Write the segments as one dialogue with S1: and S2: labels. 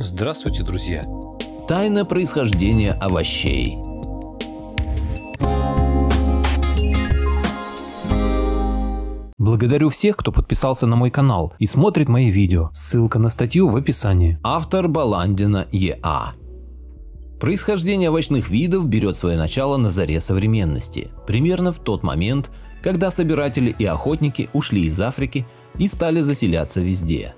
S1: Здравствуйте, друзья!
S2: Тайна происхождения овощей.
S3: Благодарю всех, кто подписался на мой канал и смотрит мои видео. Ссылка на статью в описании.
S2: Автор Баландина Е.А. Происхождение овощных видов берет свое начало на заре современности, примерно в тот момент, когда собиратели и охотники ушли из Африки и стали заселяться везде.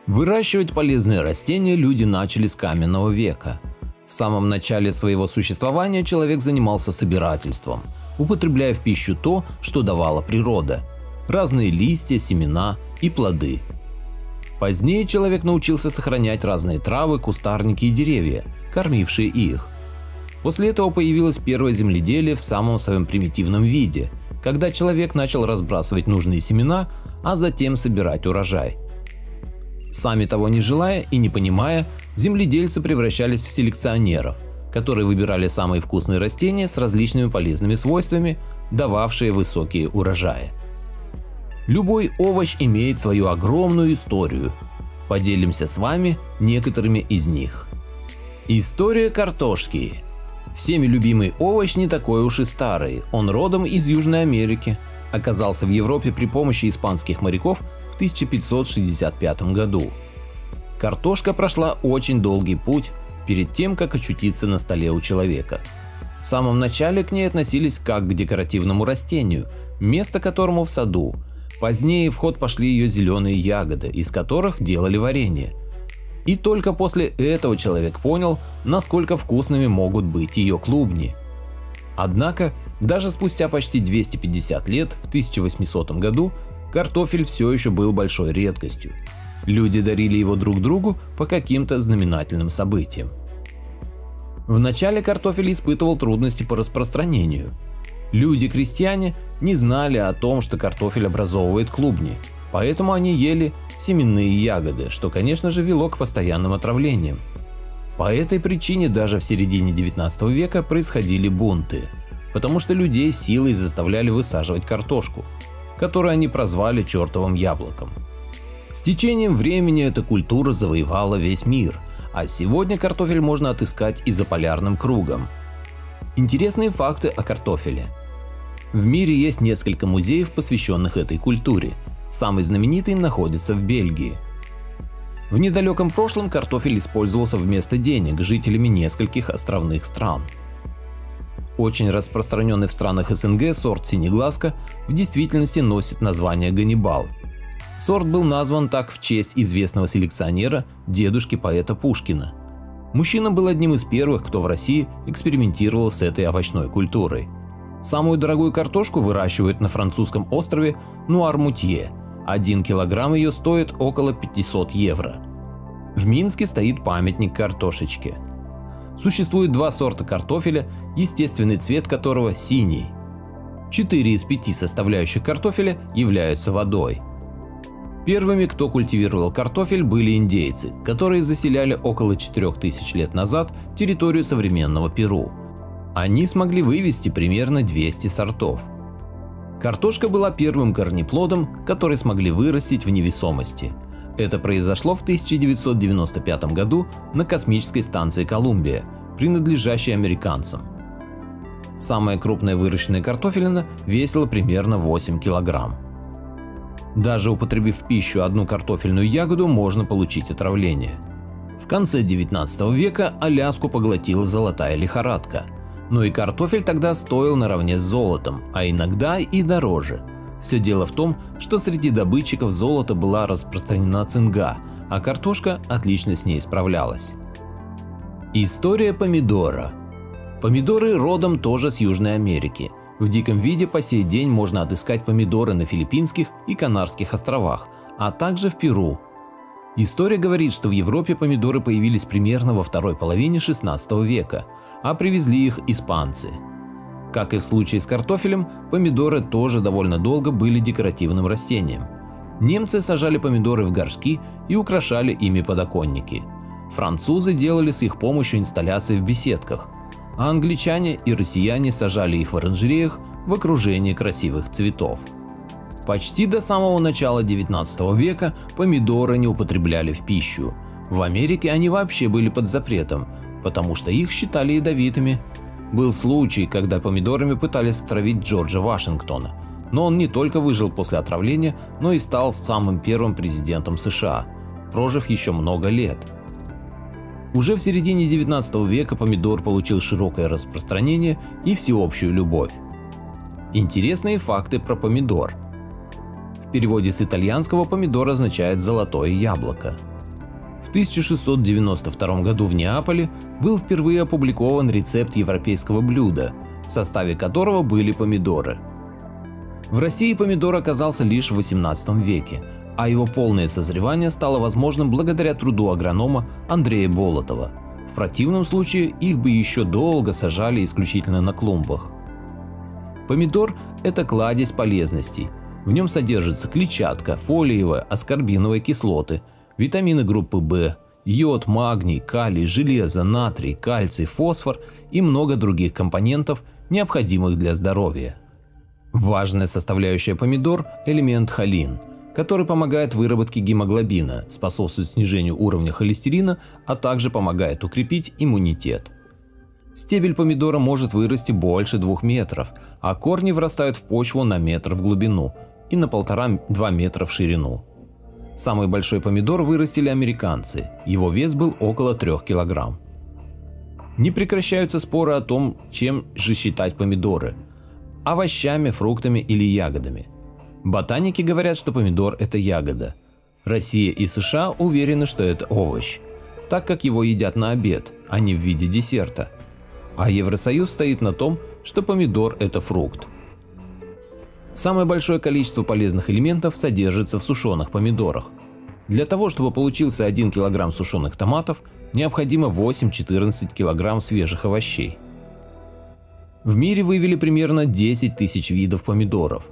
S2: Выращивать полезные растения люди начали с каменного века. В самом начале своего существования человек занимался собирательством, употребляя в пищу то, что давала природа – разные листья, семена и плоды. Позднее человек научился сохранять разные травы, кустарники и деревья, кормившие их. После этого появилось первое земледелие в самом своем примитивном виде, когда человек начал разбрасывать нужные семена, а затем собирать урожай. Сами того не желая и не понимая, земледельцы превращались в селекционеров, которые выбирали самые вкусные растения с различными полезными свойствами, дававшие высокие урожаи. Любой овощ имеет свою огромную историю. Поделимся с вами некоторыми из них. История картошки. Всеми любимый овощ не такой уж и старый, он родом из Южной Америки. Оказался в Европе при помощи испанских моряков в 1565 году. Картошка прошла очень долгий путь перед тем, как очутиться на столе у человека. В самом начале к ней относились как к декоративному растению, место которому в саду. Позднее в ход пошли ее зеленые ягоды, из которых делали варенье. И только после этого человек понял, насколько вкусными могут быть ее клубни. Однако, даже спустя почти 250 лет, в 1800 году, картофель все еще был большой редкостью. Люди дарили его друг другу по каким-то знаменательным событиям. Вначале картофель испытывал трудности по распространению. Люди-крестьяне не знали о том, что картофель образовывает клубни, поэтому они ели семенные ягоды, что, конечно же, вело к постоянным отравлениям. По этой причине даже в середине 19 века происходили бунты, потому что людей силой заставляли высаживать картошку, которую они прозвали чертовым яблоком. С течением времени эта культура завоевала весь мир, а сегодня картофель можно отыскать и за полярным кругом. Интересные факты о картофеле. В мире есть несколько музеев, посвященных этой культуре. Самый знаменитый находится в Бельгии. В недалеком прошлом картофель использовался вместо денег жителями нескольких островных стран. Очень распространенный в странах СНГ сорт синеглазка в действительности носит название Ганнибал. Сорт был назван так в честь известного селекционера, дедушки поэта Пушкина. Мужчина был одним из первых, кто в России экспериментировал с этой овощной культурой. Самую дорогую картошку выращивают на французском острове Нуар-Мутье. 1 килограмм ее стоит около 500 евро. В Минске стоит памятник картошечке. Существует два сорта картофеля, естественный цвет которого синий. 4 из 5 составляющих картофеля являются водой. Первыми, кто культивировал картофель, были индейцы, которые заселяли около 4000 лет назад территорию современного Перу. Они смогли вывести примерно 200 сортов. Картошка была первым корнеплодом, который смогли вырастить в невесомости. Это произошло в 1995 году на космической станции Колумбия, принадлежащей американцам. Самая крупная выращенная картофелина весила примерно 8 килограмм. Даже употребив в пищу одну картофельную ягоду, можно получить отравление. В конце 19 века Аляску поглотила золотая лихорадка. Но и картофель тогда стоил наравне с золотом, а иногда и дороже. Все дело в том, что среди добытчиков золота была распространена цинга, а картошка отлично с ней справлялась. История помидора. Помидоры родом тоже с Южной Америки. В диком виде по сей день можно отыскать помидоры на Филиппинских и Канарских островах, а также в Перу. История говорит, что в Европе помидоры появились примерно во второй половине 16 века, а привезли их испанцы. Как и в случае с картофелем, помидоры тоже довольно долго были декоративным растением. Немцы сажали помидоры в горшки и украшали ими подоконники. Французы делали с их помощью инсталляции в беседках, а англичане и россияне сажали их в оранжереях в окружении красивых цветов. Почти до самого начала 19 века помидоры не употребляли в пищу. В Америке они вообще были под запретом, потому что их считали ядовитыми. Был случай, когда помидорами пытались отравить Джорджа Вашингтона, но он не только выжил после отравления, но и стал самым первым президентом США, прожив еще много лет. Уже в середине 19 века помидор получил широкое распространение и всеобщую любовь. Интересные факты про помидор. В переводе с итальянского помидор означает «золотое яблоко». В 1692 году в Неаполе был впервые опубликован рецепт европейского блюда, в составе которого были помидоры. В России помидор оказался лишь в 18 веке, а его полное созревание стало возможным благодаря труду агронома Андрея Болотова. В противном случае их бы еще долго сажали исключительно на клумбах. Помидор – это кладезь полезностей. В нем содержится клетчатка, фолиевая, аскорбиновые кислоты, витамины группы В, йод, магний, калий, железо, натрий, кальций, фосфор и много других компонентов, необходимых для здоровья. Важная составляющая помидор – элемент холин, который помогает выработке гемоглобина, способствует снижению уровня холестерина, а также помогает укрепить иммунитет. Стебель помидора может вырасти больше 2 метров, а корни врастают в почву на метр в глубину и на 1,5–2 метра в ширину. Самый большой помидор вырастили американцы, его вес был около 3 килограмм. Не прекращаются споры о том, чем же считать помидоры – овощами, фруктами или ягодами. Ботаники говорят, что помидор – это ягода. Россия и США уверены, что это овощ, так как его едят на обед, а не в виде десерта. А Евросоюз стоит на том, что помидор – это фрукт. Самое большое количество полезных элементов содержится в сушеных помидорах. Для того, чтобы получился 1 килограмм сушеных томатов, необходимо 8–14 килограмм свежих овощей. В мире вывели примерно 10 тысяч видов помидоров.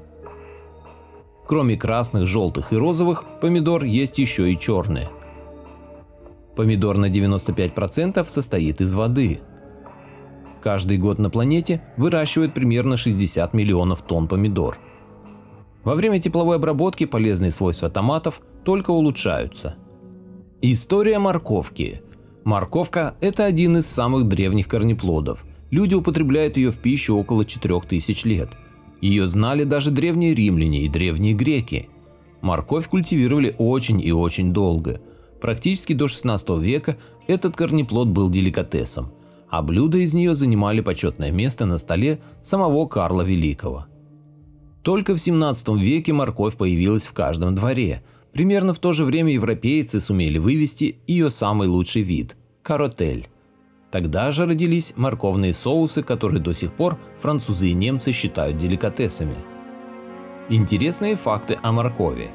S2: Кроме красных, желтых и розовых помидор есть еще и черные. Помидор на 95% состоит из воды. Каждый год на планете выращивают примерно 60 миллионов тонн помидор. Во время тепловой обработки полезные свойства томатов только улучшаются. История морковки. Морковка – это один из самых древних корнеплодов. Люди употребляют ее в пищу около 4000 лет. Ее знали даже древние римляне и древние греки. Морковь культивировали очень и очень долго. Практически до 16 века этот корнеплод был деликатесом, а блюда из нее занимали почетное место на столе самого Карла Великого. Только в 17 веке морковь появилась в каждом дворе. Примерно в то же время европейцы сумели вывести ее самый лучший вид – каротель. Тогда же родились морковные соусы, которые до сих пор французы и немцы считают деликатесами. Интересные факты о моркови.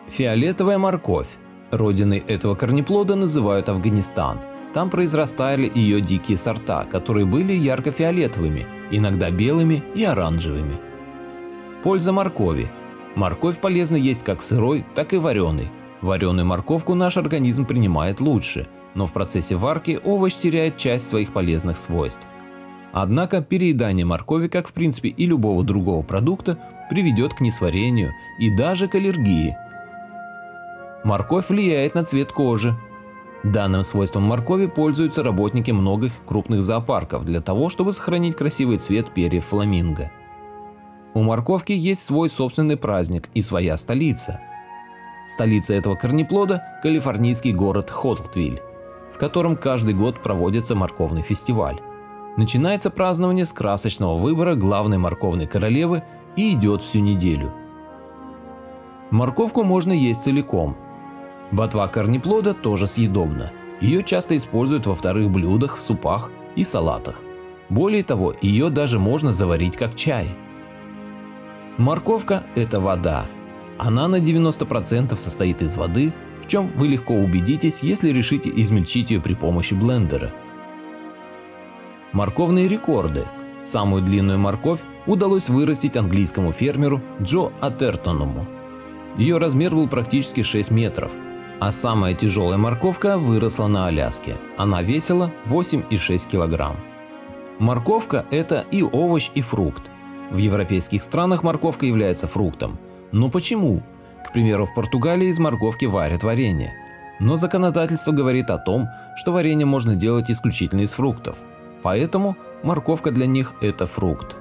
S2: Фиолетовая морковь. Родиной этого корнеплода называют Афганистан. Там произрастали ее дикие сорта, которые были ярко-фиолетовыми, иногда белыми и оранжевыми. Польза моркови. Морковь полезно есть как сырой, так и вареной. Вареную морковку наш организм принимает лучше, но в процессе варки овощ теряет часть своих полезных свойств. Однако переедание моркови, как в принципе и любого другого продукта, приведет к несварению и даже к аллергии. Морковь влияет на цвет кожи. Данным свойством моркови пользуются работники многих крупных зоопарков для того, чтобы сохранить красивый цвет перьев фламинго. У морковки есть свой собственный праздник и своя столица. Столица этого корнеплода – калифорнийский город Хотлвиль, в котором каждый год проводится морковный фестиваль. Начинается празднование с красочного выбора главной морковной королевы и идет всю неделю. Морковку можно есть целиком. Ботва корнеплода тоже съедобна. Ее часто используют во вторых блюдах, в супах и салатах. Более того, ее даже можно заварить как чай. Морковка – это вода. Она на 90% состоит из воды, в чем вы легко убедитесь, если решите измельчить ее при помощи блендера. Морковные рекорды. Самую длинную морковь удалось вырастить английскому фермеру Джо Атертоному. Ее размер был практически 6 метров, а самая тяжелая морковка выросла на Аляске. Она весила 8,6 килограмм. Морковка – это и овощ, и фрукт. В европейских странах морковка является фруктом. Но почему? К примеру, в Португалии из морковки варят варенье. Но законодательство говорит о том, что варенье можно делать исключительно из фруктов, поэтому морковка для них – это фрукт.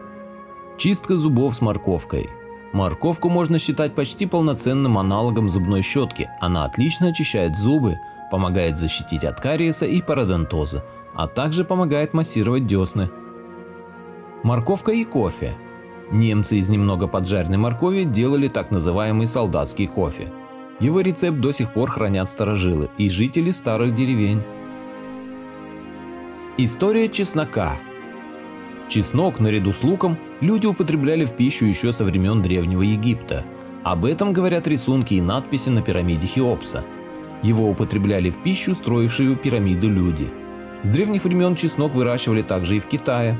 S2: Чистка зубов с морковкой. Морковку можно считать почти полноценным аналогом зубной щетки, она отлично очищает зубы, помогает защитить от кариеса и пародонтоза, а также помогает массировать десны. Морковка и кофе. Немцы из немного поджаренной моркови делали так называемый солдатский кофе. Его рецепт до сих пор хранят старожилы и жители старых деревень. История чеснока. Чеснок наряду с луком люди употребляли в пищу еще со времен Древнего Египта. Об этом говорят рисунки и надписи на пирамиде Хеопса. Его употребляли в пищу строившие пирамиды люди. С древних времен чеснок выращивали также и в Китае.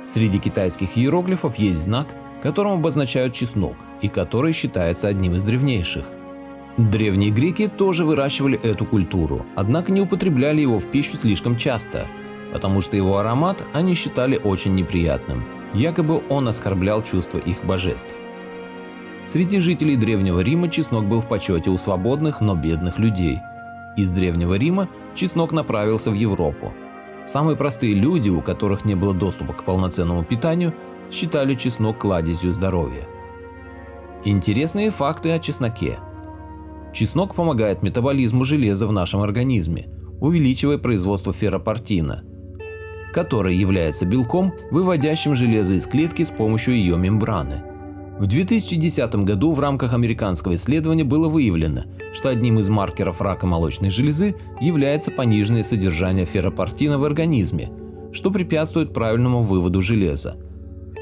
S2: Среди китайских иероглифов есть знак, которым обозначают чеснок и который считается одним из древнейших. Древние греки тоже выращивали эту культуру, однако не употребляли его в пищу слишком часто, потому что его аромат они считали очень неприятным, якобы он оскорблял чувства их божеств. Среди жителей Древнего Рима чеснок был в почете у свободных, но бедных людей. Из Древнего Рима чеснок направился в Европу. Самые простые люди, у которых не было доступа к полноценному питанию, считали чеснок кладезью здоровья. Интересные факты о чесноке. Чеснок помогает метаболизму железа в нашем организме, увеличивая производство ферропортина, который является белком, выводящим железо из клетки с помощью ее мембраны. В 2010 году в рамках американского исследования было выявлено, что одним из маркеров рака молочной железы является пониженное содержание ферропортина в организме, что препятствует правильному выводу железа.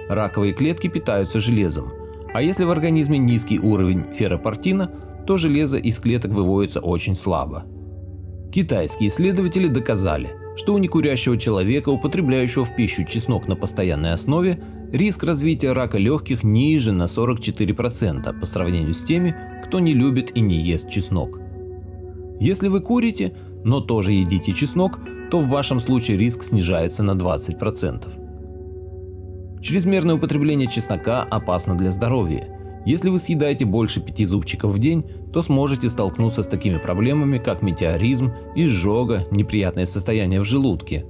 S2: Раковые клетки питаются железом, а если в организме низкий уровень ферропортина, то железо из клеток выводится очень слабо. Китайские исследователи доказали, что у некурящего человека, употребляющего в пищу чеснок на постоянной основе, риск развития рака легких ниже на 44% по сравнению с теми, кто не любит и не ест чеснок. Если вы курите, но тоже едите чеснок, то в вашем случае риск снижается на 20%. Чрезмерное употребление чеснока опасно для здоровья. Если вы съедаете больше 5 зубчиков в день, то сможете столкнуться с такими проблемами, как метеоризм, изжога, неприятное состояние в желудке.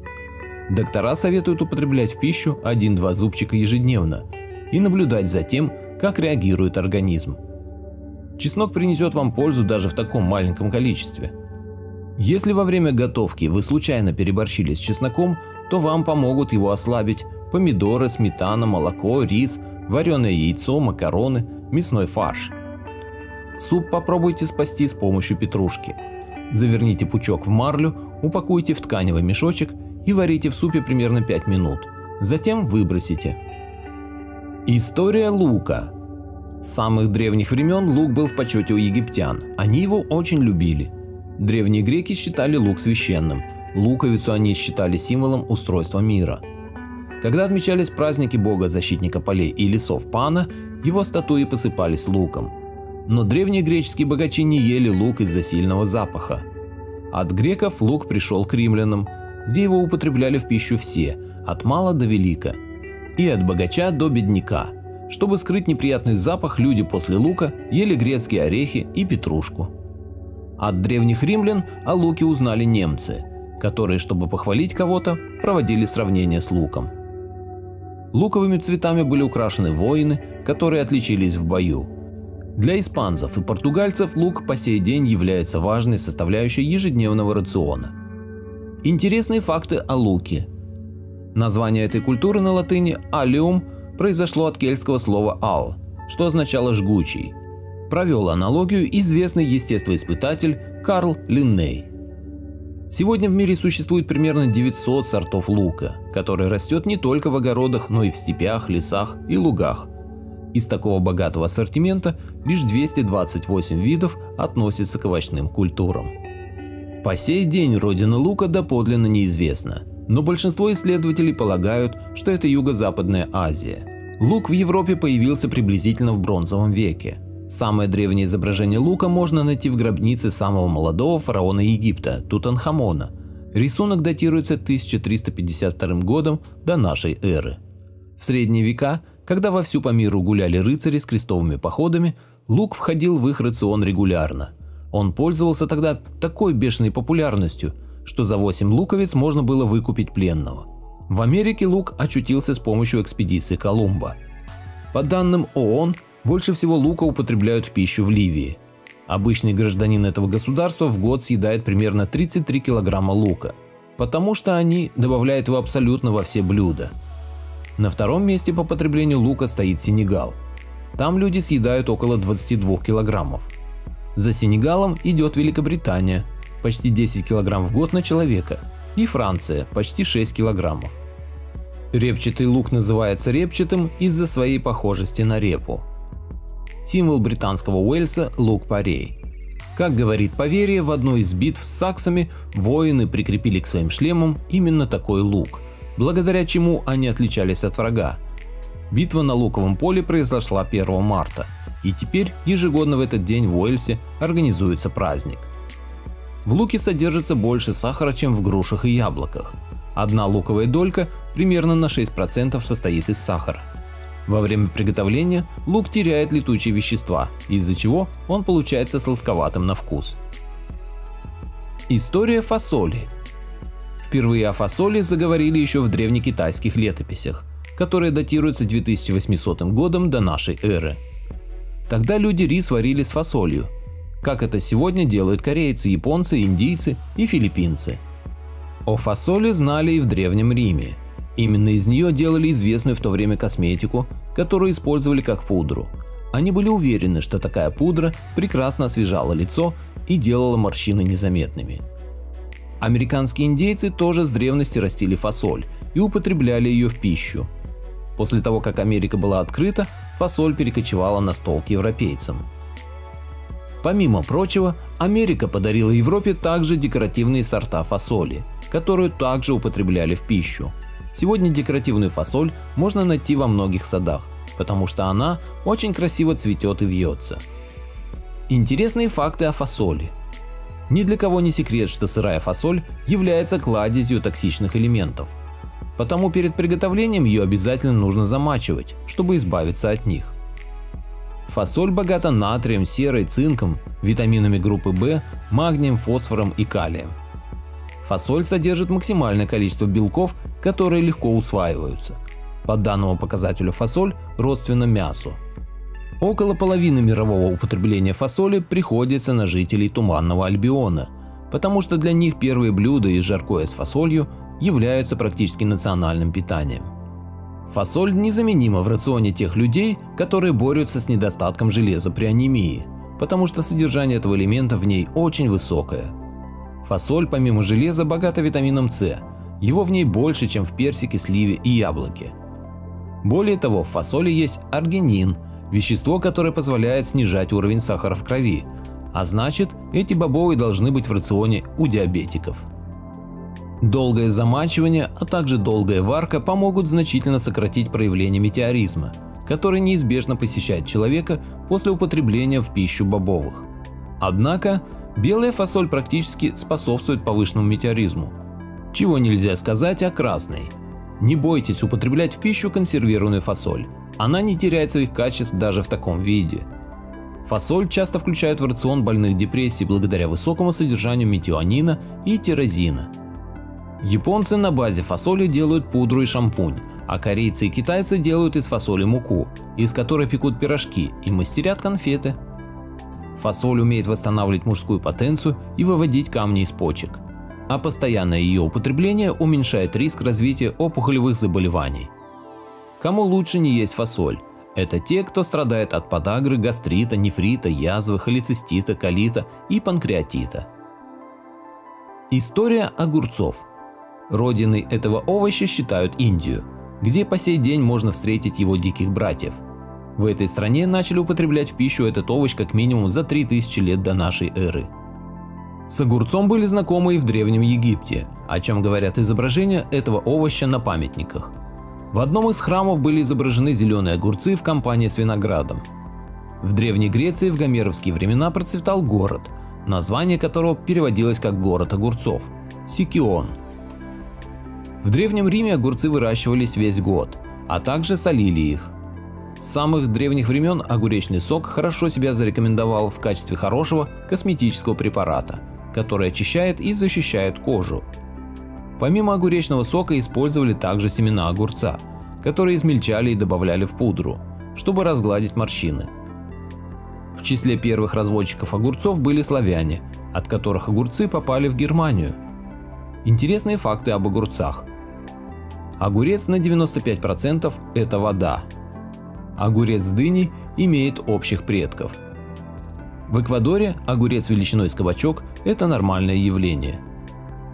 S2: Доктора советуют употреблять в пищу 1-2 зубчика ежедневно и наблюдать за тем, как реагирует организм. Чеснок принесет вам пользу даже в таком маленьком количестве. Если во время готовки вы случайно переборщили с чесноком, то вам помогут его ослабить помидоры, сметана, молоко, рис, вареное яйцо, макароны, мясной фарш. Суп попробуйте спасти с помощью петрушки. Заверните пучок в марлю, упакуйте в тканевый мешочек и варите в супе примерно 5 минут. Затем выбросите. История лука. С самых древних времен лук был в почете у египтян, они его очень любили. Древние греки считали лук священным, луковицу они считали символом устройства мира. Когда отмечались праздники бога-защитника полей и лесов Пана, его статуи посыпались луком. Но древние греческие богачи не ели лук из-за сильного запаха. От греков лук пришел к римлянам, где его употребляли в пищу все, от мала до велика, и от богача до бедняка. Чтобы скрыть неприятный запах, люди после лука ели грецкие орехи и петрушку. От древних римлян о луке узнали немцы, которые, чтобы похвалить кого-то, проводили сравнение с луком. Луковыми цветами были украшены воины, которые отличились в бою. Для испанцев и португальцев лук по сей день является важной составляющей ежедневного рациона. Интересные факты о луке. Название этой культуры на латыни «allium» произошло от кельтского слова «al», что означало «жгучий». Провел аналогию известный естествоиспытатель Карл Линней. Сегодня в мире существует примерно 900 сортов лука, который растет не только в огородах, но и в степях, лесах и лугах. Из такого богатого ассортимента лишь 228 видов относятся к овощным культурам. По сей день родина лука доподлинно неизвестна, но большинство исследователей полагают, что это Юго-Западная Азия. Лук в Европе появился приблизительно в бронзовом веке. Самое древнее изображение лука можно найти в гробнице самого молодого фараона Египта Тутанхамона. Рисунок датируется 1352 годом до нашей эры. В средние века, когда вовсю по миру гуляли рыцари с крестовыми походами, лук входил в их рацион регулярно. Он пользовался тогда такой бешеной популярностью, что за 8 луковиц можно было выкупить пленного. В Америке лук очутился с помощью экспедиции Колумба. По данным ООН, больше всего лука употребляют в пищу в Ливии. Обычный гражданин этого государства в год съедает примерно 33 килограмма лука, потому что они добавляют его абсолютно во все блюда. На втором месте по потреблению лука стоит Сенегал. Там люди съедают около 22 килограммов. За Сенегалом идет Великобритания, почти 10 килограмм в год на человека, и Франция, почти 6 килограммов. Репчатый лук называется репчатым из-за своей похожести на репу. Символ британского Уэльса – лук-порей. Как говорит поверье, в одной из битв с саксами воины прикрепили к своим шлемам именно такой лук, благодаря чему они отличались от врага. Битва на луковом поле произошла 1 марта, и теперь ежегодно в этот день в Уэльсе организуется праздник. В луке содержится больше сахара, чем в грушах и яблоках. Одна луковая долька примерно на 6% состоит из сахара. Во время приготовления лук теряет летучие вещества, из-за чего он получается сладковатым на вкус. История фасоли. Впервые о фасоли заговорили еще в древнекитайских летописях, которые датируются 2800 годом до нашей эры. Тогда люди рис варили с фасолью, как это сегодня делают корейцы, японцы, индийцы и филиппинцы. О фасоли знали и в Древнем Риме. Именно из нее делали известную в то время косметику, которую использовали как пудру. Они были уверены, что такая пудра прекрасно освежала лицо и делала морщины незаметными. Американские индейцы тоже с древности растили фасоль и употребляли ее в пищу. После того, как Америка была открыта, фасоль перекочевала на стол к европейцам. Помимо прочего, Америка подарила Европе также декоративные сорта фасоли, которую также употребляли в пищу. Сегодня декоративную фасоль можно найти во многих садах, потому что она очень красиво цветет и вьется. Интересные факты о фасоли. Ни для кого не секрет, что сырая фасоль является кладезью токсичных элементов. Потому перед приготовлением ее обязательно нужно замачивать, чтобы избавиться от них. Фасоль богата натрием, серой, цинком, витаминами группы В, магнием, фосфором и калием. Фасоль содержит максимальное количество белков, которые легко усваиваются. По данному показателю фасоль родственна мясу. Около половины мирового употребления фасоли приходится на жителей Туманного Альбиона, потому что для них первые блюда и жаркое с фасолью являются практически национальным питанием. Фасоль незаменима в рационе тех людей, которые борются с недостатком железа при анемии, потому что содержание этого элемента в ней очень высокое. Фасоль помимо железа богата витамином С, его в ней больше, чем в персике, сливе и яблоке. Более того, в фасоли есть аргинин, вещество, которое позволяет снижать уровень сахара в крови, а значит, эти бобовые должны быть в рационе у диабетиков. Долгое замачивание, а также долгая варка помогут значительно сократить проявление метеоризма, который неизбежно посещает человека после употребления в пищу бобовых. Однако, белая фасоль практически способствует повышенному метеоризму. Чего нельзя сказать о красной. Не бойтесь употреблять в пищу консервированную фасоль, она не теряет своих качеств даже в таком виде. Фасоль часто включают в рацион больных депрессией благодаря высокому содержанию метионина и тирозина. Японцы на базе фасоли делают пудру и шампунь, а корейцы и китайцы делают из фасоли муку, из которой пекут пирожки и мастерят конфеты. Фасоль умеет восстанавливать мужскую потенцию и выводить камни из почек, а постоянное ее употребление уменьшает риск развития опухолевых заболеваний. Кому лучше не есть фасоль? Это те, кто страдает от подагры, гастрита, нефрита, язвы, холецистита, колита и панкреатита. История огурцов. Родиной этого овоща считают Индию, где по сей день можно встретить его диких братьев. В этой стране начали употреблять в пищу этот овощ как минимум за 3000 лет до нашей эры. С огурцом были знакомы и в Древнем Египте, о чем говорят изображения этого овоща на памятниках. В одном из храмов были изображены зеленые огурцы в компании с виноградом. В Древней Греции в гомеровские времена процветал город, название которого переводилось как «город огурцов» – Сикион. В Древнем Риме огурцы выращивались весь год, а также солили их. С самых древних времен огуречный сок хорошо себя зарекомендовал в качестве хорошего косметического препарата, который очищает и защищает кожу. Помимо огуречного сока использовали также семена огурца, которые измельчали и добавляли в пудру, чтобы разгладить морщины. В числе первых разводчиков огурцов были славяне, от которых огурцы попали в Германию. Интересные факты об огурцах. Огурец на 95% – это вода. Огурец с дыней имеет общих предков. В Эквадоре огурец величиной с кабачок – это нормальное явление.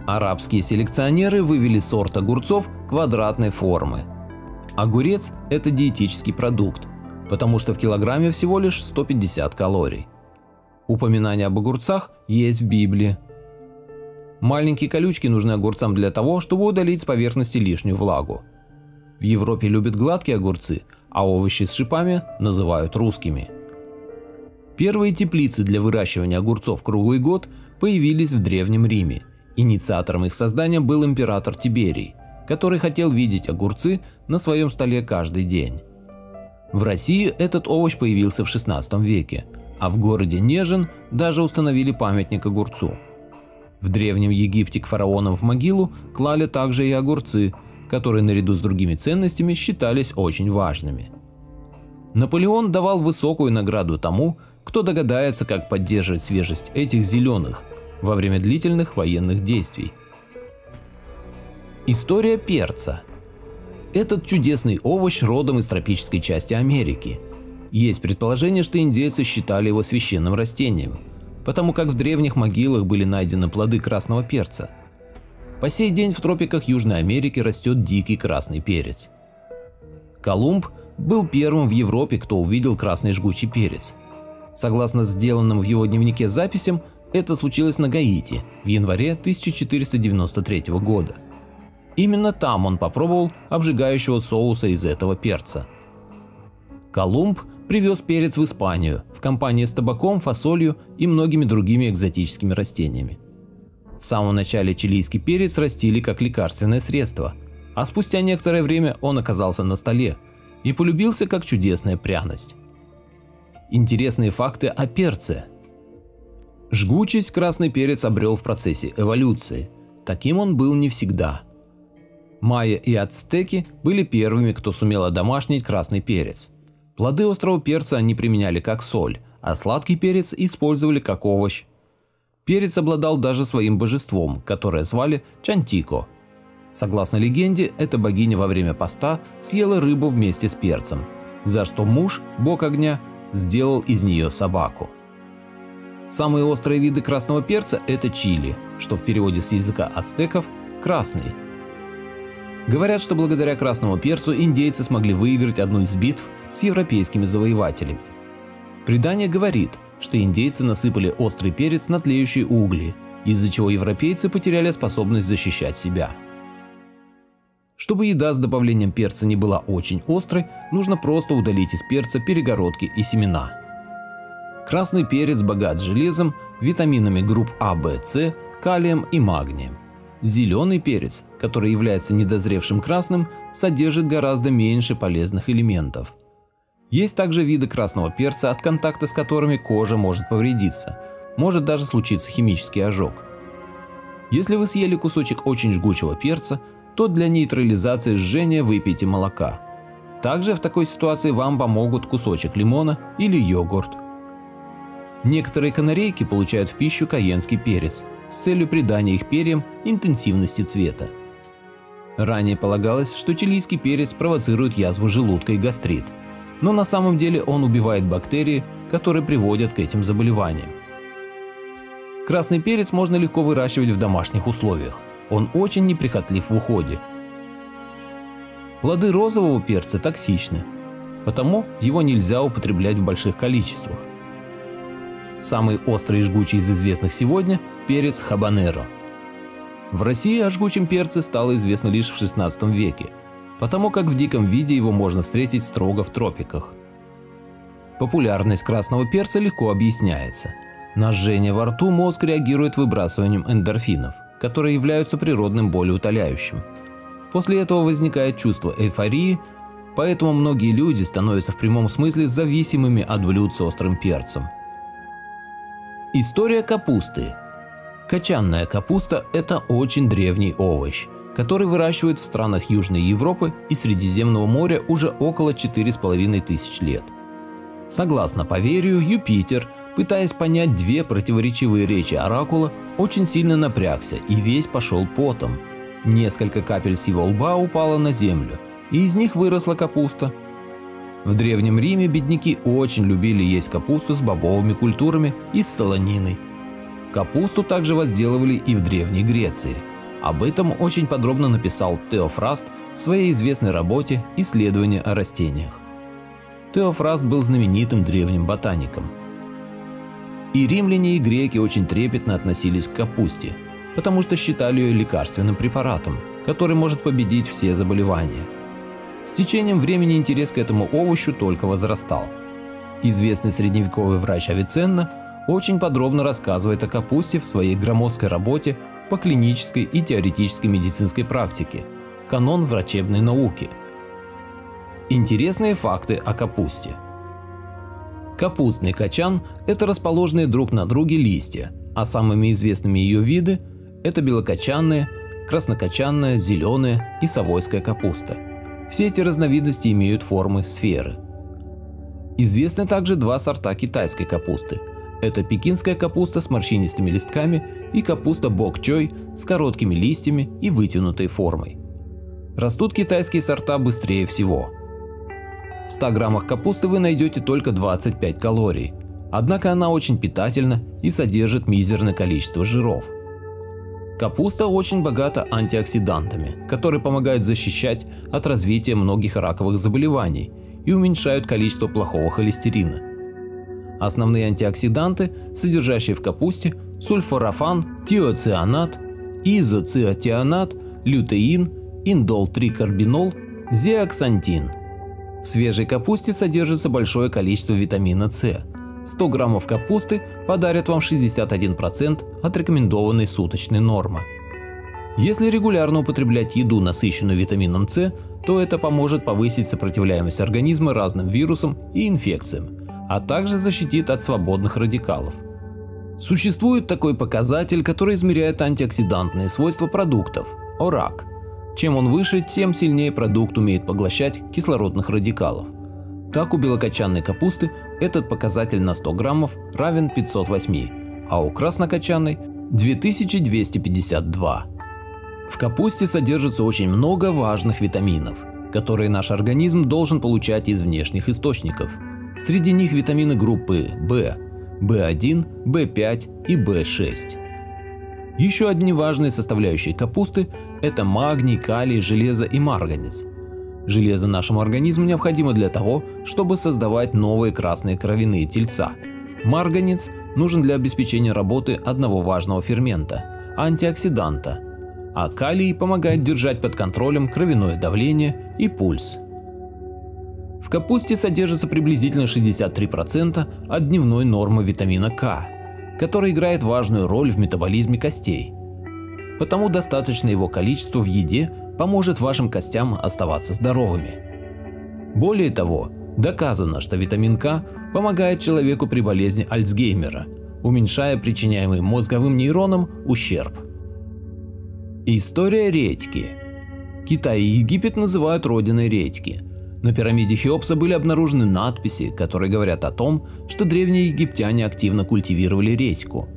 S2: Арабские селекционеры вывели сорт огурцов квадратной формы. Огурец – это диетический продукт, потому что в килограмме всего лишь 150 калорий. Упоминания об огурцах есть в Библии. Маленькие колючки нужны огурцам для того, чтобы удалить с поверхности лишнюю влагу. В Европе любят гладкие огурцы, а овощи с шипами называют русскими. Первые теплицы для выращивания огурцов круглый год появились в Древнем Риме. Инициатором их создания был император Тиберий, который хотел видеть огурцы на своем столе каждый день. В России этот овощ появился в 16 веке, а в городе Нежин даже установили памятник огурцу. В Древнем Египте к фараонам в могилу клали также и огурцы, которые наряду с другими ценностями считались очень важными. Наполеон давал высокую награду тому, кто догадается, как поддерживать свежесть этих зеленых во время длительных военных действий. История перца. Этот чудесный овощ родом из тропической части Америки. Есть предположение, что индейцы считали его священным растением, потому как в древних могилах были найдены плоды красного перца. По сей день в тропиках Южной Америки растет дикий красный перец. Колумб был первым в Европе, кто увидел красный жгучий перец. Согласно сделанным в его дневнике записям, это случилось на Гаити в январе 1493 года. Именно там он попробовал обжигающего соуса из этого перца. Колумб привез перец в Испанию в компании с табаком, фасолью и многими другими экзотическими растениями. В самом начале чилийский перец растили как лекарственное средство, а спустя некоторое время он оказался на столе и полюбился как чудесная пряность. Интересные факты о перце. Жгучесть красный перец обрел в процессе эволюции. Таким он был не всегда. Майя и ацтеки были первыми, кто сумел одомашнить красный перец. Плоды острого перца они применяли как соль, а сладкий перец использовали как овощ. Перец обладал даже своим божеством, которое звали Чантико. Согласно легенде, эта богиня во время поста съела рыбу вместе с перцем, за что муж, бог огня, сделал из нее собаку. Самые острые виды красного перца – это чили, что в переводе с языка ацтеков – красный. Говорят, что благодаря красному перцу индейцы смогли выиграть одну из битв с европейскими завоевателями. Предание говорит, что индейцы насыпали острый перец на тлеющие угли, из-за чего европейцы потеряли способность защищать себя. Чтобы еда с добавлением перца не была очень острой, нужно просто удалить из перца перегородки и семена. Красный перец богат железом, витаминами групп А, В, С, калием и магнием. Зеленый перец, который является недозревшим красным, содержит гораздо меньше полезных элементов. Есть также виды красного перца, от контакта с которыми кожа может повредиться, может даже случиться химический ожог. Если вы съели кусочек очень жгучего перца, то для нейтрализации жжения выпейте молока. Также в такой ситуации вам помогут кусочек лимона или йогурт. Некоторые канарейки получают в пищу кайенский перец с целью придания их перьям интенсивности цвета. Ранее полагалось, что чилийский перец провоцирует язву желудка и гастрит, но на самом деле он убивает бактерии, которые приводят к этим заболеваниям. Красный перец можно легко выращивать в домашних условиях, он очень неприхотлив в уходе. Плоды розового перца токсичны, потому его нельзя употреблять в больших количествах. Самый острый и жгучий из известных сегодня – перец хабанеро. В России о жгучем перце стало известно лишь в 16 веке, потому как в диком виде его можно встретить строго в тропиках. Популярность красного перца легко объясняется. На жжение во рту мозг реагирует выбрасыванием эндорфинов, которые являются природным болеутоляющим. После этого возникает чувство эйфории, поэтому многие люди становятся в прямом смысле зависимыми от блюд с острым перцем. История капусты. Кочанная капуста – это очень древний овощ, который выращивают в странах Южной Европы и Средиземного моря уже около 4500 лет. Согласно поверью, Юпитер, пытаясь понять две противоречивые речи оракула, очень сильно напрягся и весь пошел потом. Несколько капель с его лба упало на землю, и из них выросла капуста. В Древнем Риме бедняки очень любили есть капусту с бобовыми культурами и с солониной. Капусту также возделывали и в Древней Греции. Об этом очень подробно написал Теофраст в своей известной работе «Исследования о растениях». Теофраст был знаменитым древним ботаником. И римляне, и греки очень трепетно относились к капусте, потому что считали ее лекарственным препаратом, который может победить все заболевания. С течением времени интерес к этому овощу только возрастал. Известный средневековый врач Авиценна очень подробно рассказывает о капусте в своей громоздкой работе по клинической и теоретической медицинской практике «Канон врачебной науки». Интересные факты о капусте. Капустный качан – это расположенные друг на друге листья, а самыми известными ее виды – это белокочанная, краснокочанная, зеленая и совойская капуста. Все эти разновидности имеют формы сферы. Известны также два сорта китайской капусты. Это пекинская капуста с морщинистыми листками и капуста бок-чой с короткими листьями и вытянутой формой. Растут китайские сорта быстрее всего. В 100 граммах капусты вы найдете только 25 калорий, однако она очень питательна и содержит мизерное количество жиров. Капуста очень богата антиоксидантами, которые помогают защищать от развития многих раковых заболеваний и уменьшают количество плохого холестерина. Основные антиоксиданты, содержащие в капусте, сульфорафан, тиоцианат, изоциатионат, лютеин, индол-3-карбинол, зеаксантин. В свежей капусте содержится большое количество витамина С. 100 граммов капусты подарят вам 61% от рекомендованной суточной нормы. Если регулярно употреблять еду, насыщенную витамином С, то это поможет повысить сопротивляемость организма разным вирусам и инфекциям, а также защитит от свободных радикалов. Существует такой показатель, который измеряет антиоксидантные свойства продуктов – ОРАК. Чем он выше, тем сильнее продукт умеет поглощать кислородных радикалов. Так у белокочанной капусты этот показатель на 100 граммов равен 508, а у краснокочанной – 2252. В капусте содержится очень много важных витаминов, которые наш организм должен получать из внешних источников. Среди них витамины группы В, В1, В5 и В6. Еще одни важные составляющие капусты – это магний, калий, железо и марганец. Железо нашему организму необходимо для того, чтобы создавать новые красные кровяные тельца. Марганец нужен для обеспечения работы одного важного фермента – антиоксиданта, а калий помогает держать под контролем кровяное давление и пульс. В капусте содержится приблизительно 63% от дневной нормы витамина К, который играет важную роль в метаболизме костей. Потому достаточно его количества в еде поможет вашим костям оставаться здоровыми. Более того, доказано, что витамин К помогает человеку при болезни Альцгеймера, уменьшая причиняемый мозговым нейронам ущерб. История редьки. Китай и Египет называют родиной редьки. На пирамиде Хеопса были обнаружены надписи, которые говорят о том, что древние египтяне активно культивировали редьку.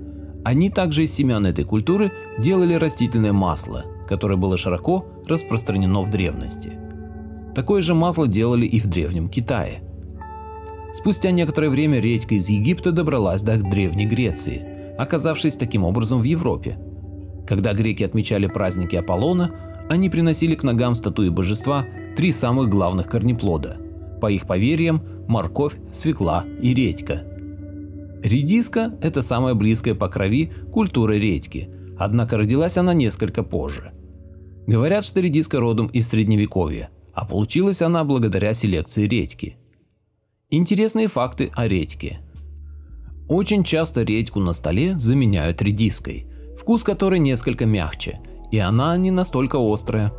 S2: Они также из семян этой культуры делали растительное масло, которое было широко распространено в древности. Такое же масло делали и в Древнем Китае. Спустя некоторое время редька из Египта добралась до Древней Греции, оказавшись таким образом в Европе. Когда греки отмечали праздники Аполлона, они приносили к ногам статуи божества 3 самых главных корнеплода. По их поверьям, морковь, свекла и редька. Редиска – это самая близкая по крови культура редьки, однако родилась она несколько позже. Говорят, что редиска родом из Средневековья, а получилась она благодаря селекции редьки. Интересные факты о редьке. Очень часто редьку на столе заменяют редиской, вкус которой несколько мягче, и она не настолько острая.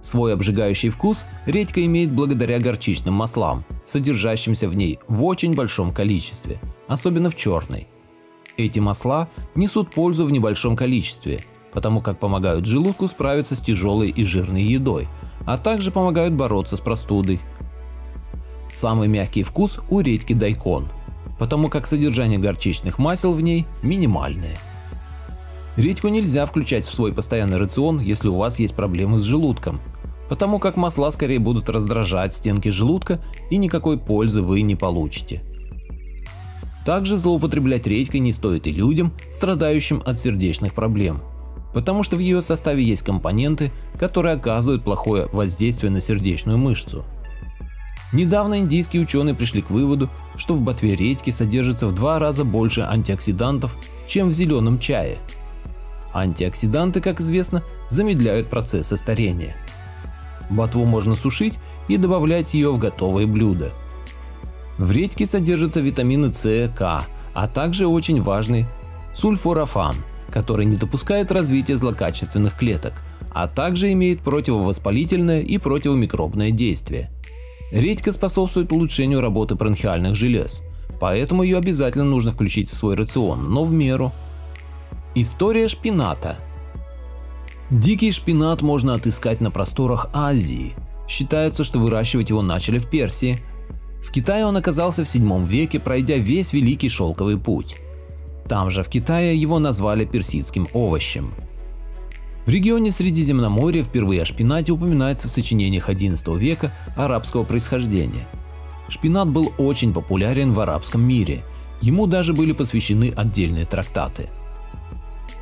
S2: Свой обжигающий вкус редька имеет благодаря горчичным маслам, содержащимся в ней в очень большом количестве, особенно в черной. Эти масла несут пользу в небольшом количестве, потому как помогают желудку справиться с тяжелой и жирной едой, а также помогают бороться с простудой. Самый мягкий вкус у редьки дайкон, потому как содержание горчичных масел в ней минимальное. Редьку нельзя включать в свой постоянный рацион, если у вас есть проблемы с желудком, потому как масла скорее будут раздражать стенки желудка и никакой пользы вы не получите. Также злоупотреблять редькой не стоит и людям, страдающим от сердечных проблем, потому что в ее составе есть компоненты, которые оказывают плохое воздействие на сердечную мышцу. Недавно индийские ученые пришли к выводу, что в ботве редьки содержится в 2 раза больше антиоксидантов, чем в зеленом чае. Антиоксиданты, как известно, замедляют процессы старения. Ботву можно сушить и добавлять ее в готовые блюда. В редьке содержатся витамины С, К, а также очень важный сульфорафан, который не допускает развития злокачественных клеток, а также имеет противовоспалительное и противомикробное действие. Редька способствует улучшению работы бронхиальных желез, поэтому ее обязательно нужно включить в свой рацион, но в меру. История шпината. Дикий шпинат можно отыскать на просторах Азии. Считается, что выращивать его начали в Персии. В Китае он оказался в 7 веке, пройдя весь Великий Шелковый путь. Там же в Китае его назвали персидским овощем. В регионе Средиземноморья впервые о шпинате упоминается в сочинениях XI века арабского происхождения. Шпинат был очень популярен в арабском мире, ему даже были посвящены отдельные трактаты.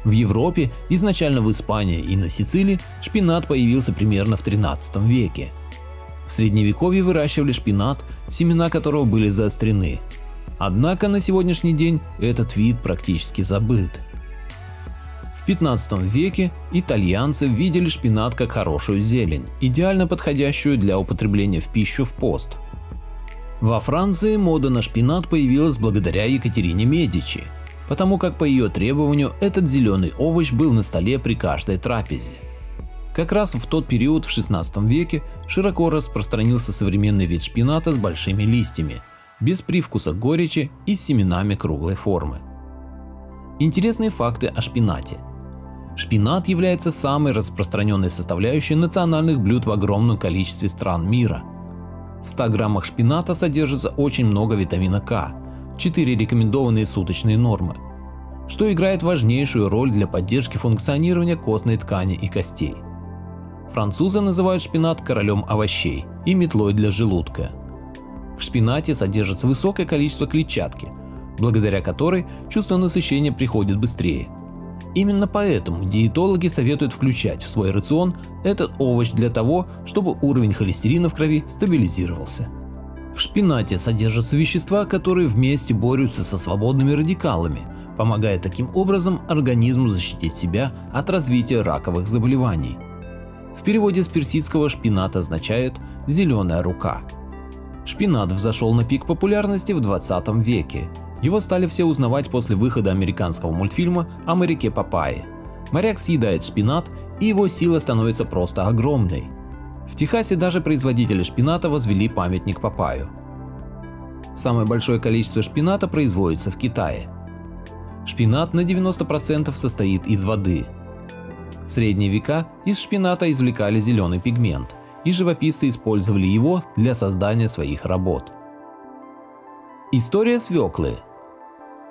S2: В Европе, изначально в Испании и на Сицилии, шпинат появился примерно в XIII веке. В средневековье выращивали шпинат, семена которого были заострены. Однако на сегодняшний день этот вид практически забыт. В 15 веке итальянцы видели шпинат как хорошую зелень, идеально подходящую для употребления в пищу в пост. Во Франции мода на шпинат появилась благодаря Екатерине Медичи, потому как по ее требованию этот зеленый овощ был на столе при каждой трапезе. Как раз в тот период в 16 веке широко распространился современный вид шпината с большими листьями, без привкуса горечи и с семенами круглой формы. Интересные факты о шпинате. Шпинат является самой распространенной составляющей национальных блюд в огромном количестве стран мира. В 100 граммах шпината содержится очень много витамина К, 4 рекомендованные суточные нормы, что играет важнейшую роль для поддержки функционирования костной ткани и костей. Французы называют шпинат королем овощей и метлой для желудка. В шпинате содержится высокое количество клетчатки, благодаря которой чувство насыщения приходит быстрее. Именно поэтому диетологи советуют включать в свой рацион этот овощ для того, чтобы уровень холестерина в крови стабилизировался. В шпинате содержатся вещества, которые вместе борются со свободными радикалами, помогая таким образом организму защитить себя от развития раковых заболеваний. В переводе с персидского шпинат означает «зеленая рука». Шпинат взошел на пик популярности в 20 веке. Его стали все узнавать после выхода американского мультфильма о моряке Папайе. Моряк съедает шпинат, и его сила становится просто огромной. В Техасе даже производители шпината возвели памятник Папайю. Самое большое количество шпината производится в Китае. Шпинат на 90% состоит из воды. В средние века из шпината извлекали зеленый пигмент, и живописцы использовали его для создания своих работ. История свеклы.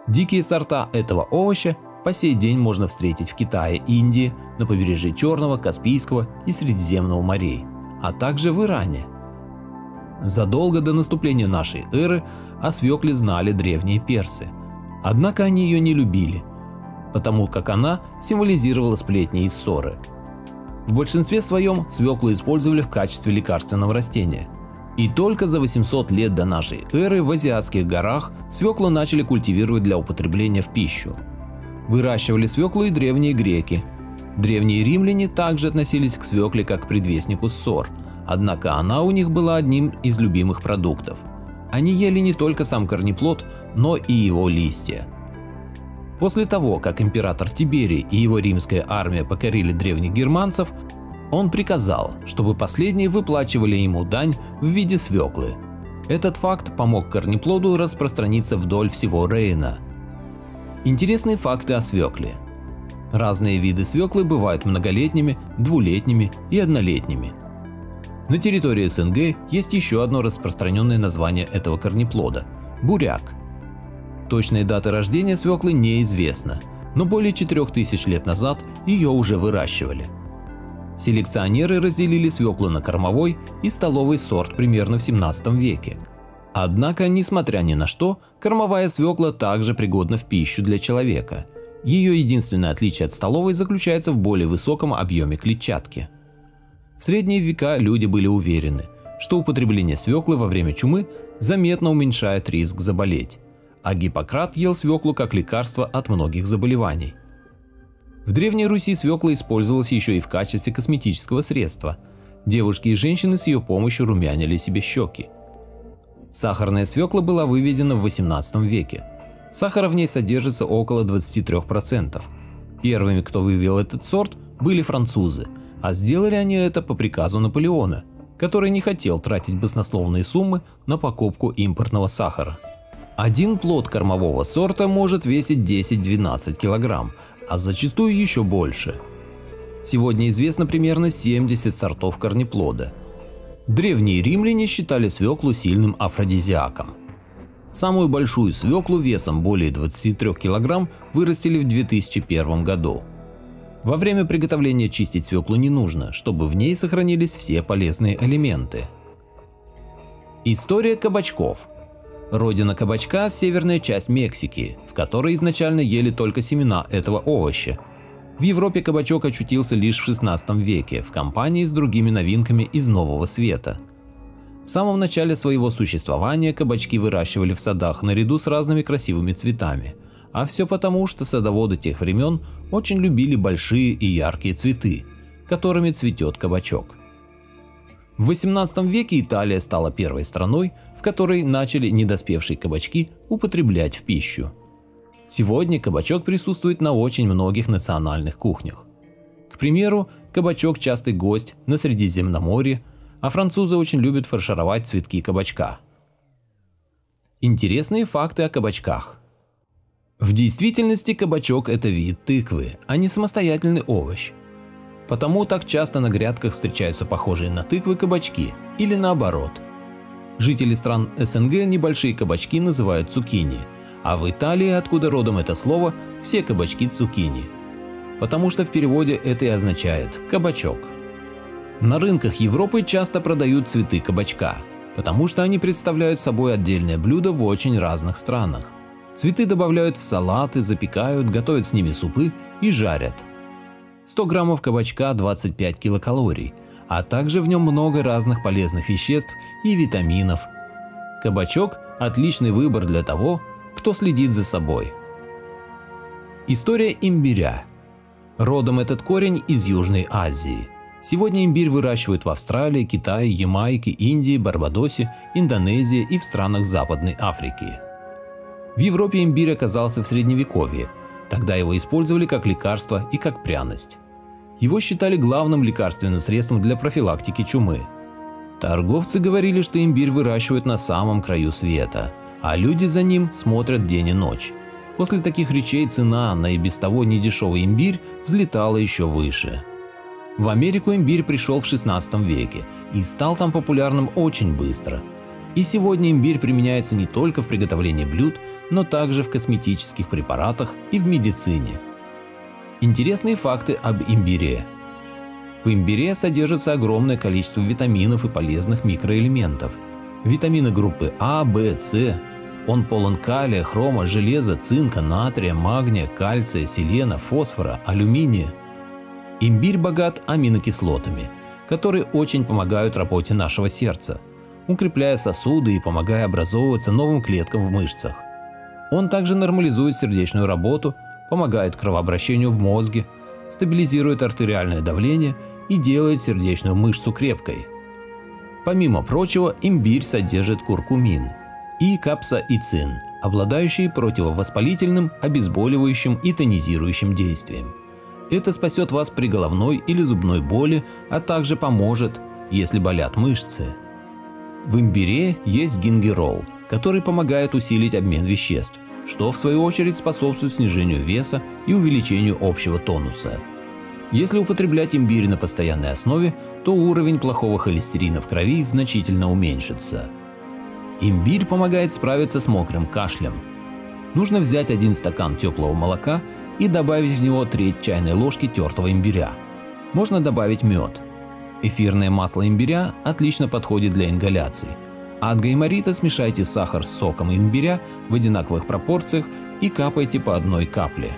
S2: Дикие сорта этого овоща по сей день можно встретить в Китае, Индии, на побережье Черного, Каспийского и Средиземного морей, а также в Иране. Задолго до наступления нашей эры о свекле знали древние персы, однако они ее не любили, потому как она символизировала сплетни и ссоры. В большинстве своем свеклу использовали в качестве лекарственного растения. И только за 800 лет до нашей эры в азиатских горах свеклу начали культивировать для употребления в пищу. Выращивали свеклу и древние греки. Древние римляне также относились к свекле как к предвестнику ссор, однако она у них была одним из любимых продуктов. Они ели не только сам корнеплод, но и его листья. После того, как император Тиберий и его римская армия покорили древних германцев, Он приказал, чтобы последние выплачивали ему дань в виде свеклы. Этот факт помог корнеплоду распространиться вдоль всего Рейна. Интересные факты о свекле. Разные виды свеклы бывают многолетними, двулетними и однолетними. На территории СНГ есть еще одно распространенное название этого корнеплода – буряк. Точные даты рождения свеклы неизвестно, но более 4000 лет назад ее уже выращивали. Селекционеры разделили свеклу на кормовой и столовый сорт примерно в 17 веке. Однако, несмотря ни на что, кормовая свекла также пригодна в пищу для человека. Ее единственное отличие от столовой заключается в более высоком объеме клетчатки. В средние века люди были уверены, что употребление свеклы во время чумы заметно уменьшает риск заболеть, а Гиппократ ел свеклу как лекарство от многих заболеваний. В Древней Руси свекла использовалась еще и в качестве косметического средства. Девушки и женщины с ее помощью румянили себе щеки. Сахарная свекла была выведена в XVIII веке. Сахара в ней содержится около 23%. Первыми, кто вывел этот сорт, были французы, а сделали они это по приказу Наполеона, который не хотел тратить баснословные суммы на покупку импортного сахара. Один плод кормового сорта может весить 10-12 кг, а зачастую еще больше. Сегодня известно примерно 70 сортов корнеплода. Древние римляне считали свеклу сильным афродизиаком. Самую большую свеклу весом более 23 кг вырастили в 2001 году. Во время приготовления чистить свеклу не нужно, чтобы в ней сохранились все полезные элементы. История кабачков. Родина кабачка – северная часть Мексики, в которой изначально ели только семена этого овоща. В Европе кабачок очутился лишь в 16 веке в компании с другими новинками из Нового Света. В самом начале своего существования кабачки выращивали в садах наряду с разными красивыми цветами, а все потому, что садоводы тех времен очень любили большие и яркие цветы, которыми цветет кабачок. В XVIII веке Италия стала первой страной, в которой начали недоспевшие кабачки употреблять в пищу. Сегодня кабачок присутствует на очень многих национальных кухнях. К примеру, кабачок – частый гость на Средиземноморье, а французы очень любят фаршировать цветки кабачка. Интересные факты о кабачках. В действительности кабачок – это вид тыквы, а не самостоятельный овощ. Потому так часто на грядках встречаются похожие на тыквы кабачки, или наоборот. Жители стран СНГ небольшие кабачки называют цукини, а в Италии, откуда родом это слово, все кабачки цукини. Потому что в переводе это и означает «кабачок». На рынках Европы часто продают цветы кабачка, потому что они представляют собой отдельное блюдо в очень разных странах. Цветы добавляют в салаты, запекают, готовят с ними супы и жарят. 100 граммов кабачка – 25 килокалорий, а также в нем много разных полезных веществ и витаминов. Кабачок – отличный выбор для того, кто следит за собой. История имбиря. Родом этот корень из Южной Азии. Сегодня имбирь выращивают в Австралии, Китае, Ямайке, Индии, Барбадосе, Индонезии и в странах Западной Африки. В Европе имбирь оказался в Средневековье. Тогда его использовали как лекарство и как пряность. Его считали главным лекарственным средством для профилактики чумы. Торговцы говорили, что имбирь выращивают на самом краю света, а люди за ним смотрят день и ночь. После таких речей цена на и без того недешевый имбирь взлетала еще выше. В Америку имбирь пришел в 16 веке и стал там популярным очень быстро. И сегодня имбирь применяется не только в приготовлении блюд, но также в косметических препаратах и в медицине. Интересные факты об имбире. В имбире содержится огромное количество витаминов и полезных микроэлементов. Витамины группы А, В, С. Он полон калия, хрома, железа, цинка, натрия, магния, кальция, селена, фосфора, алюминия. Имбирь богат аминокислотами, которые очень помогают работе нашего сердца, укрепляя сосуды и помогая образовываться новым клеткам в мышцах. Он также нормализует сердечную работу, помогает кровообращению в мозге, стабилизирует артериальное давление и делает сердечную мышцу крепкой. Помимо прочего, имбирь содержит куркумин и капсаицин, обладающие противовоспалительным, обезболивающим и тонизирующим действием. Это спасет вас при головной или зубной боли, а также поможет, если болят мышцы. В имбире есть гингерол, который помогает усилить обмен веществ, что в свою очередь способствует снижению веса и увеличению общего тонуса. Если употреблять имбирь на постоянной основе, то уровень плохого холестерина в крови значительно уменьшится. Имбирь помогает справиться с мокрым кашлем. Нужно взять 1 стакан теплого молока и добавить в него треть чайной ложки тертого имбиря. Можно добавить мед. Эфирное масло имбиря отлично подходит для ингаляций. А от гайморита смешайте сахар с соком имбиря в одинаковых пропорциях и капайте по 1 капле.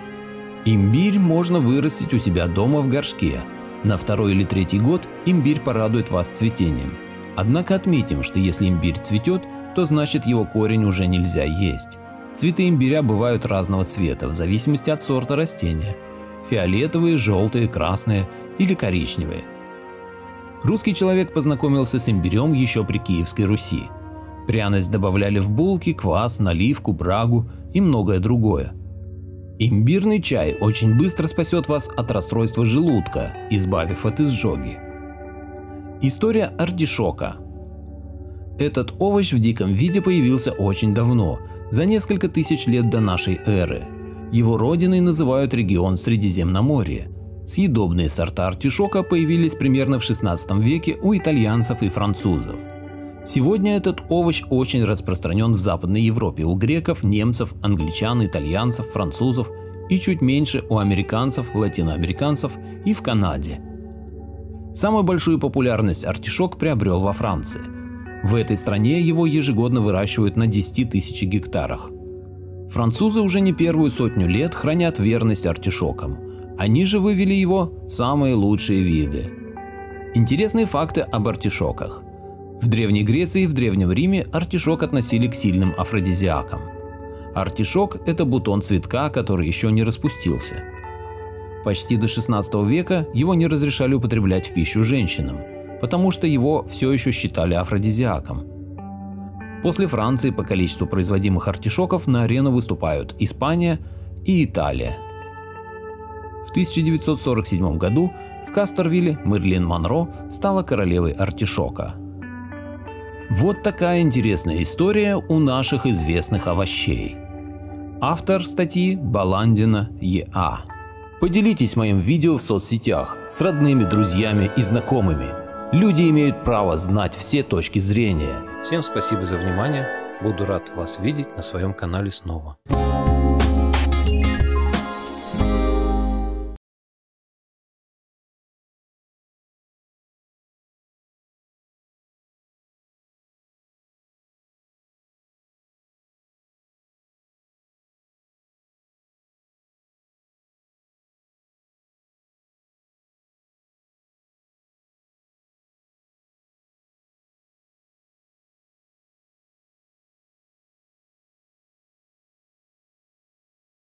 S2: Имбирь можно вырастить у себя дома в горшке. На 2-й или 3-й год имбирь порадует вас цветением. Однако отметим, что если имбирь цветет, то значит его корень уже нельзя есть. Цветы имбиря бывают разного цвета в зависимости от сорта растения. Фиолетовые, желтые, красные или коричневые. Русский человек познакомился с имбирем еще при Киевской Руси. Пряность добавляли в булки, квас, наливку, брагу и многое другое. Имбирный чай очень быстро спасет вас от расстройства желудка, избавив от изжоги. История артишока. Этот овощ в диком виде появился очень давно, за несколько тысяч лет до нашей эры. Его родиной называют регион Средиземноморья. Съедобные сорта артишока появились примерно в 16 веке у итальянцев и французов. Сегодня этот овощ очень распространен в Западной Европе у греков, немцев, англичан, итальянцев, французов и чуть меньше у американцев, латиноамериканцев и в Канаде. Самую большую популярность артишок приобрел во Франции. В этой стране его ежегодно выращивают на 10 тысяч гектарах. Французы уже не первую сотню лет хранят верность артишокам. Они же вывели его самые лучшие виды. Интересные факты об артишоках. В Древней Греции и в Древнем Риме артишок относили к сильным афродизиакам. Артишок – это бутон цветка, который еще не распустился. Почти до 16 века его не разрешали употреблять в пищу женщинам, потому что его все еще считали афродизиаком. После Франции по количеству производимых артишоков на арену выступают Испания и Италия. В 1947 году в Кастервилле Мэрилин Монро стала королевой артишока. Вот такая интересная история у наших известных овощей. Автор статьи Баландина Е.А. Поделитесь моим видео в соцсетях с родными, друзьями и знакомыми. Люди имеют право знать все точки зрения.
S3: Всем спасибо за внимание. Буду рад вас видеть на своем канале снова.